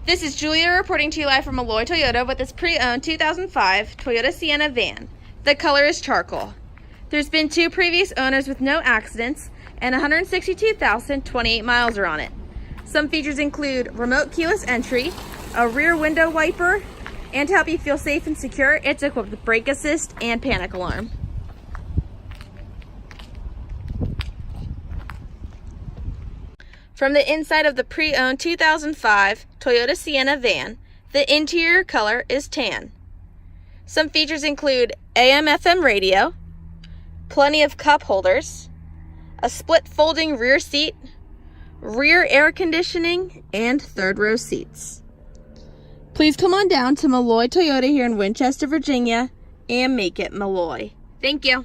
This is Julia reporting to you live from Malloy Toyota with this pre-owned 2005 Toyota Sienna van. The color is charcoal. There's been 2 previous owners with no accidents and 162,028 miles are on it. Some features include remote keyless entry, a rear window wiper, and to help you feel safe and secure, it's equipped with brake assist and panic alarm. From the inside of the pre-owned 2005 Toyota Sienna van, the interior color is tan. Some features include AM/FM radio, plenty of cup holders, a split folding rear seat, rear air conditioning, and 3rd row seats. Please come on down to Malloy Toyota here in Winchester, Virginia, and make it Malloy. Thank you.